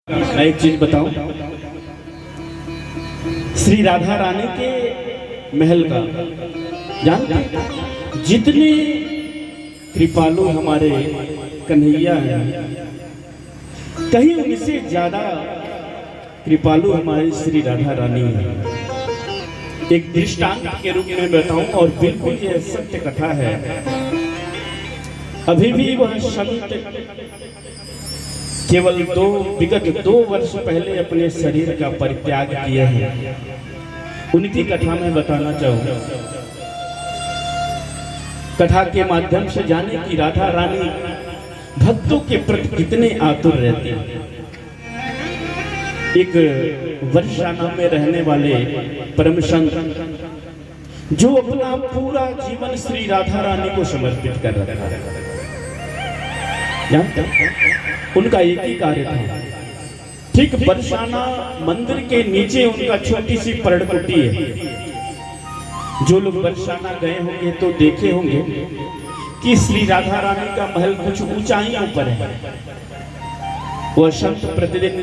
मैं एक चीज बताऊं, श्री राधा रानी के महल का जानते हैं? जितने कृपालु हमारे कन्हैया हैं, कहीं उनसे ज्यादा कृपालु हमारी श्री राधा रानी है। एक दृष्टांत के रूप में बताऊं और बिल्कुल यह सत्य कथा है। अभी भी वह संत केवल विगत 2 वर्ष पहले अपने शरीर का परित्याग किए हैं। उनकी कथा में बताना चाहूंगा। कथा के माध्यम से जाने की राधा रानी भक्तों के प्रति कितने आतुर रहते हैं। एक वर्षाना में रहने वाले परम संत जो अपना पूरा जीवन श्री राधा रानी को समर्पित कर रखा है, जानते उनका एक ही कार्य था। ठीक बरसाना मंदिर के नीचे उनका छोटी सी पर्णकुटी है। जो लोग बरसाना गए होंगे तो देखे होंगे कि श्री राधा रानी का महल कुछ ऊंचाइयों पर है। वह संत प्रतिदिन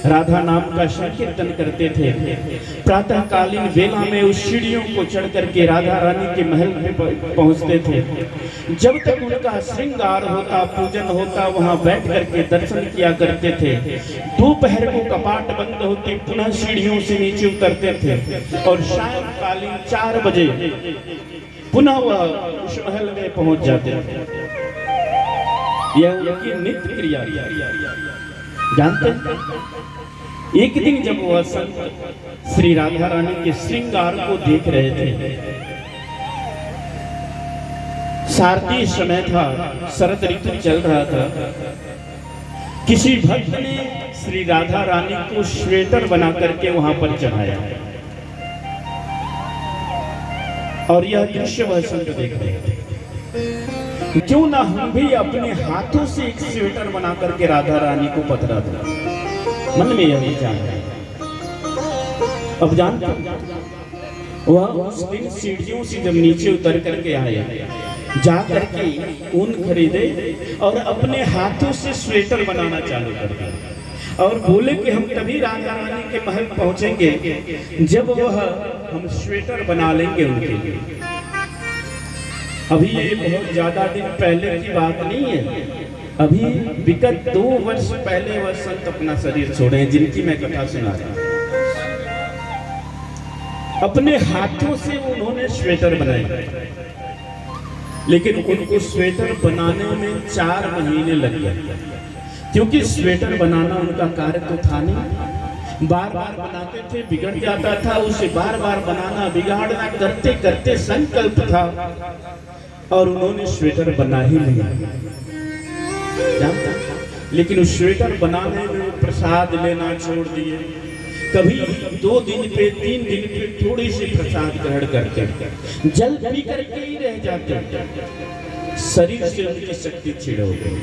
राधा नाम का संकीर्तन करते थे। प्रातःकालीन वेला में उस सीढ़ियों को चढ़ करके राधा रानी के महल में पहुंचते थे। जब तक उनका श्रृंगार होता, पूजन होता, वहां बैठ करके दर्शन किया करते थे। दोपहर को कपाट बंद होते, पुनः सीढ़ियों से नीचे उतरते थे और सायंकालीन 4 बजे पुनः वह उस महल में पहुंच जाते थे। यह उनकी नित्य क्रिया जानते हैं? एक दिन जब वह संत श्री राधा रानी के श्रृंगार को देख रहे थे, शारदीय समय था, शरद ऋतु चल रहा था। किसी भक्त ने श्री राधा रानी को स्वेटर बना करके वहां पर चढ़ाया और यह दृश्य वह संत देख रहे थे। क्यों ना हम भी अपने हाथों से एक स्वेटर बना करके राधा रानी को पधरा दें। मन में यह विचार है। अब जानते वह उस दिन सीढ़ियों से जब नीचे उतर करके आए, जा करके ऊन खरीदे और अपने हाथों से स्वेटर बनाना चालू कर दिया और बोले कि हम तभी राधा रानी के महल पहुंचेंगे जब वह हम स्वेटर बना लेंगे उनके लिए। अभी ये बहुत ज्यादा दिन पहले की बात नहीं है। अभी विगत 2 वर्ष पहले वह संत अपना शरीर छोड़े हैं, जिनकी मैं कथा सुना रहा हूं। अपने हाथों से उन्होंने स्वेटर बनाए, लेकिन उनको स्वेटर बनाने में 4 महीने लग गए, क्योंकि स्वेटर बनाना उनका कार्य तो था नहीं। बार बार बनाते थे, बिगड़ जाता था, उसे बार बार बनाना, बिगाड़ना करते करते संकल्प था और उन्होंने स्वेटर बना ही लिया। लेकिन उस स्वेटर बनाने में प्रसाद लेना छोड़ दिए। कभी 2 दिन पे 3 दिन पे थोड़ी सी प्रसाद ग्रहण करते, जल पी करके ही रह जाते। शरीर से उनकी शक्ति छिड़ हो गई।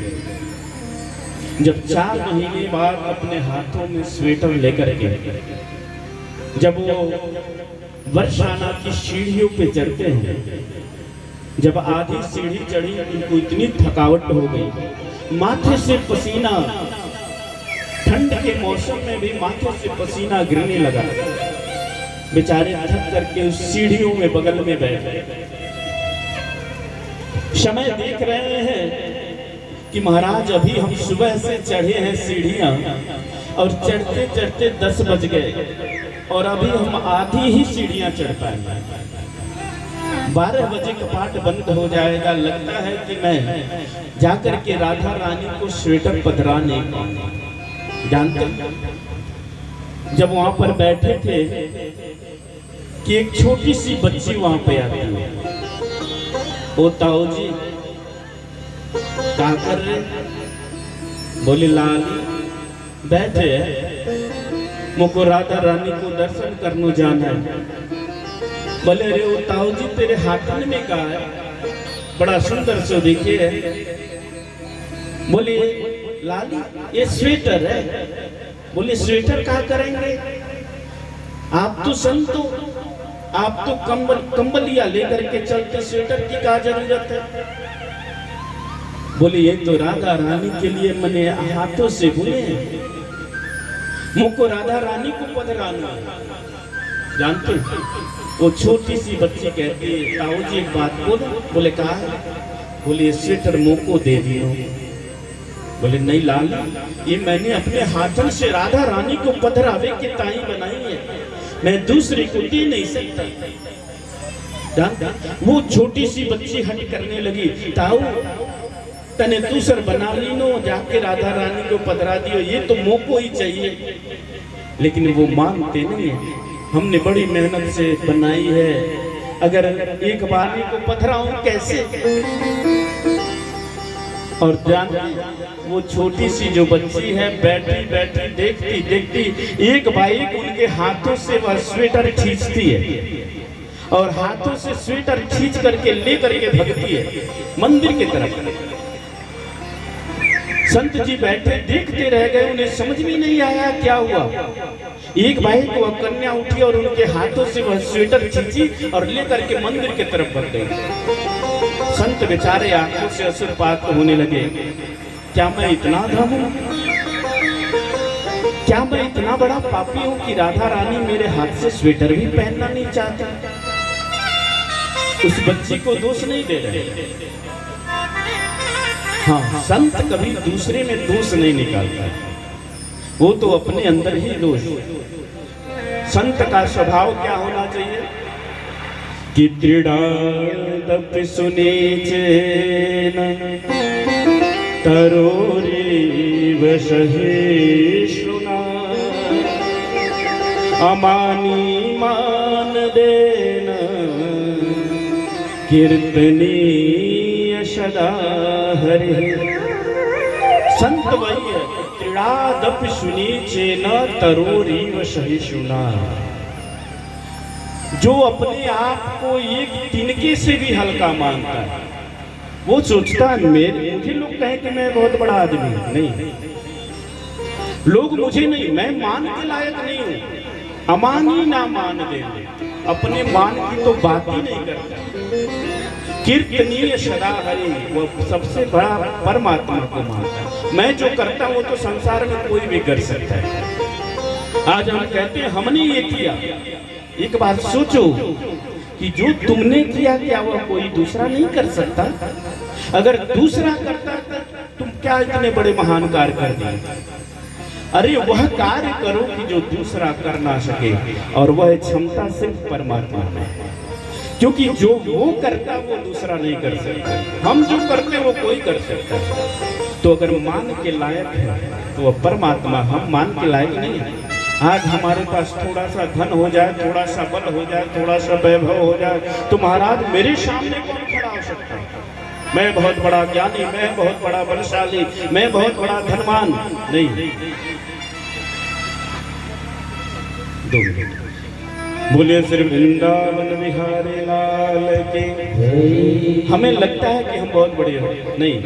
जब 4 महीने बाद अपने हाथों में स्वेटर लेकर के जब वो वर्षाना की सीढ़ियों पे चढ़ते हैं, जब आधी सीढ़ी चढ़ी उनको इतनी थकावट हो गई, माथे से पसीना, ठंड के मौसम में भी माथे से पसीना गिरने लगा। बेचारे थक करके उस सीढ़ियों में बगल में बैठ गए। समय देख रहे हैं कि महाराज अभी हम सुबह से चढ़े हैं सीढ़ियां और चढ़ते चढ़ते 10 बज गए और अभी हम आधी ही सीढ़ियां चढ़ पाए। 12 बजे कपाट बंद हो जाएगा। लगता है कि मैं जाकर के राधा रानी को स्वेटर पधरा नहीं पाऊंगा। जानते जब वहां पर बैठे थे कि एक छोटी सी बच्ची वहां पे आती है। ओ ताऊ जी क्या कर रहे? बोले लाल बैठे मुझको राधा रानी को दर्शन करने जाना है। बोले रे ओ ताऊ जी तेरे हाथन में क्या है? बड़ा सुंदर सो दिखे है। बोले लाली ये स्वेटर है। बोले स्वेटर क्या करेंगे? आप तो संत हो, आप तो कंबलिया लेकर के चलते, स्वेटर की क्या जरूरत है? बोले ये तो राधा रानी के लिए मैंने हाथों से बुने हैं। मुझको राधा रानी को पधराना है। जानते हैं? वो छोटी सी बच्ची कहती है, ताऊ जी एक बात बोलो। बोले कहा है? बोले ये स्वेटर मुझको दे दियो। बोले नहीं लाल, ये मैंने अपने हाथों से राधा रानी को पधरावे की ताई बनाई है, मैं दूसरी को दे नहीं सकता। जानता? वो छोटी सी बच्ची हट करने लगी, ताऊ तने दूसर बना ली नो, जाके राधा रानी को पधरा दियो, ये तो मोको ही चाहिए। लेकिन वो मानते नहीं है, हमने बड़ी मेहनत से बनाई है, अगर एक बार को पधराऊं कैसे? और जान वो छोटी सी जो बच्ची है बैठी बैठी देखती देखती एक बाइक उनके हाथों से वह स्वेटर खींचती है और हाथों से स्वेटर खींच करके ले करके भगती है मंदिर की तरफ। संत जी बैठे देखते रह गए, उन्हें समझ में नहीं आया क्या हुआ। एक भाई को कन्या उठी और उनके हाथों से वह स्वेटर खींची और लेकर के मंदिर की तरफ बढ़ गई। संत बेचारे आंखों से अश्रुपात होने लगे, क्या मैं इतना अधम हूं? क्या मैं इतना बड़ा पापी हूं कि राधा रानी मेरे हाथ से स्वेटर भी पहनना नहीं चाहती? उस बच्ची को दोष नहीं दे रहे। हाँ, संत कभी दूसरे में दोष नहीं निकालता, वो तो अपने अंदर ही दोष। संत का स्वभाव क्या होना चाहिए कि त्रिडादपि सुनीचेन तरोरीव सहिष्णुना अमानी मान देन कीर्तनीय सदा हरि। संत वही है, त्रिडादपि सुनीचेन तरोरीव सहिष्णुना, जो अपने आप को एक तिनके से भी हल्का मानता है। वो सोचता है मुझे लोग कहें कि मैं बहुत बड़ा आदमी हूं, नहीं, लोग मुझे नहीं, मैं मान के लायक नहीं हूं। अमानी ना मान दे, अपने मान की तो बात ही नहीं करता। कीर्तनीय सदा हरि, वो सबसे बड़ा परमात्मा को मानता है। मैं जो करता हूं वो तो संसार में कोई भी कर सकता है। आज हम कहते हैं हमने ये किया, एक बात सोचो कि जो तुमने किया क्या वह कोई दूसरा नहीं कर सकता? अगर दूसरा करता तो तुम क्या इतने बड़े महान कार्य कर दिए? अरे वह कार्य करो कि जो दूसरा कर ना सके, और वह क्षमता सिर्फ परमात्मा में है, क्योंकि जो वो करता वो दूसरा नहीं कर सकता। हम जो करते वो कोई कर सकता है। तो अगर मान के लायक है तो वह परमात्मा, हम मान के लायक नहीं है। आज हमारे पास थोड़ा सा धन हो जाए, थोड़ा सा बल हो जाए, थोड़ा सा वैभव हो जाए, तो महाराज मेरे सामने कौन खड़ा हो सकता है? मैं बहुत बड़ा ज्ञानी, मैं बहुत बड़ा बलशाली, मैं बहुत बड़ा धनवान नहीं। बोले श्री वृंदावन बिहारी लाल के। हमें लगता है कि हम बहुत बड़े हो, नहीं।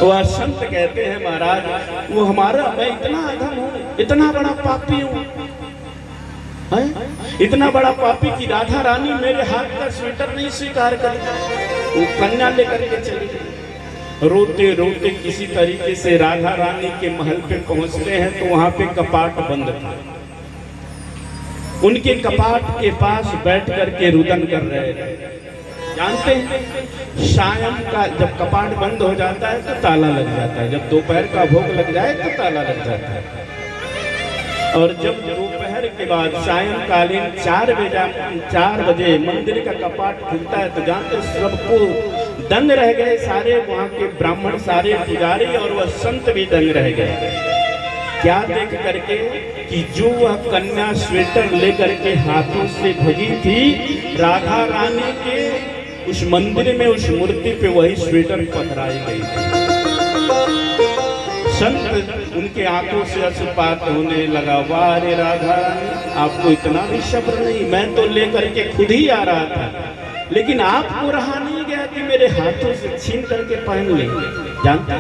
वह संत कहते हैं महाराज वो हमारा, मैं इतना अधम हूँ, इतना बड़ा पापी हूँ, इतना बड़ा पापी कि राधा रानी मेरे हाथ का स्वेटर नहीं स्वीकार करता। वो कन्या लेकर के चली गई। रोते रोते किसी तरीके से राधा रानी के महल पे पहुंचते हैं तो वहां पे कपाट बंद था। उनके कपाट के पास बैठ करके रुदन कर रहे थे। जानते हैं शाम का जब कपाट बंद हो जाता है तो ताला लग जाता है, जब दोपहर का भोग लग जाए तो ताला लग जाता है। और जब दोपहर के बाद सायंकालीन 4 बजे मंदिर का कपाट खुलता है तो जानते सबको दंग रह गए, सारे वहाँ के ब्राह्मण, सारे पुजारी और वह संत भी दंग रह गए। क्या देख करके कि जो वह कन्या स्वेटर लेकर के हाथों से भगी थी, राधा रानी के उस मंदिर में उस मूर्ति पे वही स्वेटर पधराई गई थी। संत उनके आंखों से अश्रुपात होने लगा। वाह रे राधा, आपको इतना भी सब्र नहीं, मैं तो लेकर के खुद ही आ रहा था, लेकिन आपको रहा नहीं गया कि मेरे हाथों से छीन करके पहन ले। जानते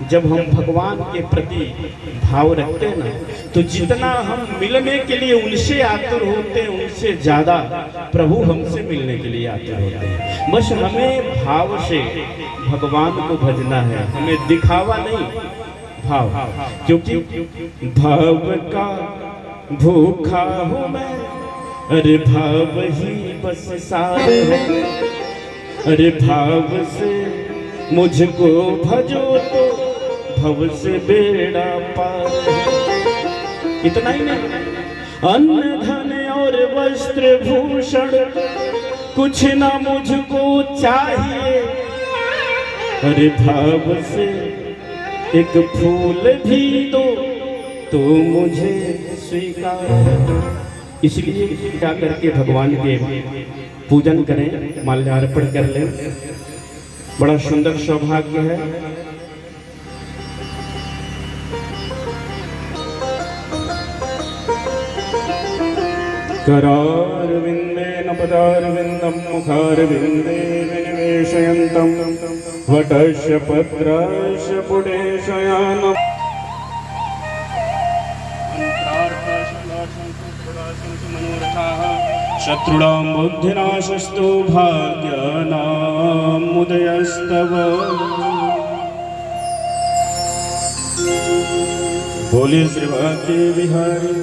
जब हम भगवान के प्रति भाव रखते हैं ना, तो जितना हम मिलने के लिए उनसे आतुर होते हैं, उनसे ज्यादा प्रभु हमसे मिलने के लिए आतुर होते हैं। बस हमें भाव से भगवान को भजना है, हमें दिखावा नहीं। भाव, क्योंकि भाव का भूखा हूँ मैं, अरे भाव ही बस सार है, अरे भाव से मुझको भजो तो भव से बेड़ा पार। इतना ही नहीं, अन्न धन और वस्त्र भूषण कुछ ना मुझको चाहिए, अरे भाव से एक फूल भी दो तो मुझे स्वीकार। इसलिए क्या करके भगवान के पूजन करें, माल्यार्पण कर लें, बड़ा सुंदर सौभाग्य है। करारविंदेन पदारविंदं मुखारविंदे विनिवेशयन्तं वटस्य पत्रस्य पुटे शयानम्। शत्रूणां बुद्धिनाशस्तु भाग्यानां उदयस्तव। बोले श्री भाग्य विहारी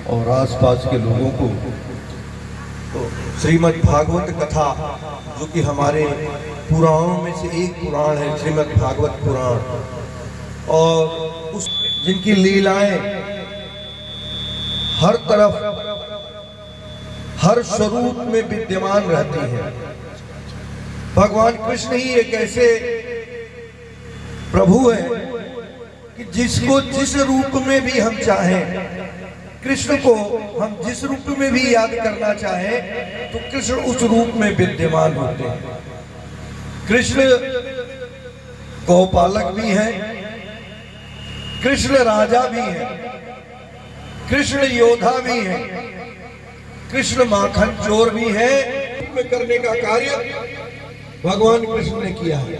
और आसपास के लोगों को तो श्रीमद् भागवत कथा, जो कि हमारे पुराणों में से एक पुराण है, श्रीमद् भागवत पुराण, और उस जिनकी लीलाएं हर तरफ हर स्वरूप में विद्यमान रहती हैं। भगवान कृष्ण ही एक ऐसे प्रभु हैं कि जिसको जिस रूप में भी हम चाहें, कृष्ण को हम जिस रूप में भी याद करना चाहें तो कृष्ण उस रूप में विद्यमान होते हैं। कृष्ण गौपालक भी हैं, कृष्ण राजा भी हैं, कृष्ण योद्धा भी हैं, कृष्ण माखन चोर भी है। में करने का कार्य भगवान कृष्ण ने किया है।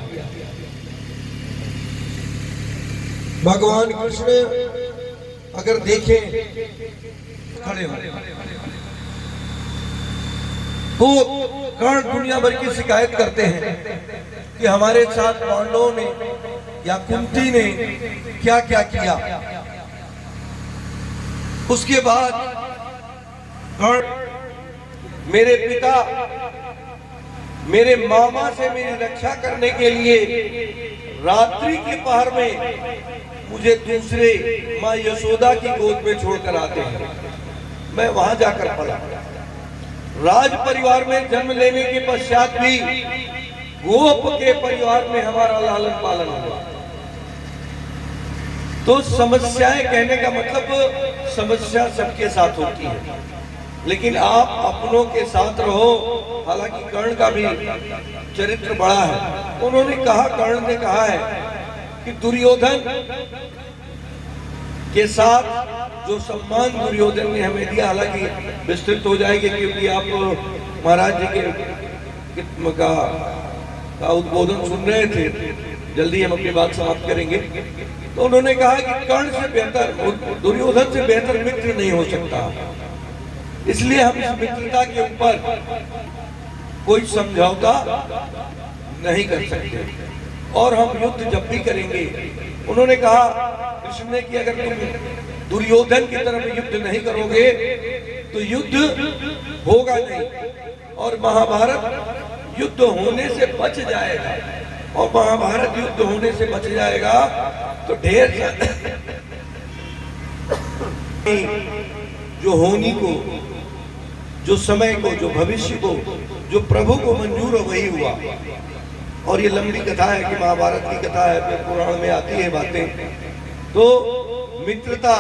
भगवान कृष्ण अगर देखें खड़े हो तो कर्ण दुनिया भर की शिकायत करते हैं कि हमारे साथ पांडवों ने या कुंती ने क्या क्या किया। उसके बाद कर्ण मेरे पिता मेरे मामा से मेरी रक्षा करने के लिए रात्रि के पहर में मुझे दूसरे माँ यशोदा की गोद में छोड़कर आते हैं। मैं वहां जाकर पला। राज परिवार में जन्म लेने के पश्चात भी गोप के परिवार में हमारा लालन पालन हुआ। तो समस्याएं, कहने का मतलब समस्या सबके साथ होती है, लेकिन आप अपनों के साथ रहो। हालांकि कर्ण का भी चरित्र बड़ा है। उन्होंने कहा, कर्ण ने कहा है कि दुर्योधन के साथ जो सम्मान दुर्योधन ने हमें दिया, हालांकि विस्तृत हो जाएंगे क्योंकि आप महाराज जी के का उद्बोधन सुन रहे थे, जल्दी हम अपनी बात समाप्त करेंगे। तो उन्होंने कहा कि कर्ण से बेहतर, दुर्योधन से बेहतर मित्र नहीं हो सकता, इसलिए हम इस मित्रता के ऊपर कोई समझौता नहीं कर सकते और हम युद्ध जब भी करेंगे। उन्होंने कहा कृष्ण ने कि अगर तुम दुर्योधन की तरफ युद्ध नहीं करोगे तो युद्ध होगा नहीं, और महाभारत युद्ध होने से बच जाएगा, और महाभारत युद्ध होने से बच जाएगा तो ढेर जो होनी को, जो समय को, जो भविष्य को, जो प्रभु को मंजूर हो वही हुआ। और ये लंबी कथा है कि महाभारत की कथा है, फिर पुराण में आती है बातें। तो मित्रता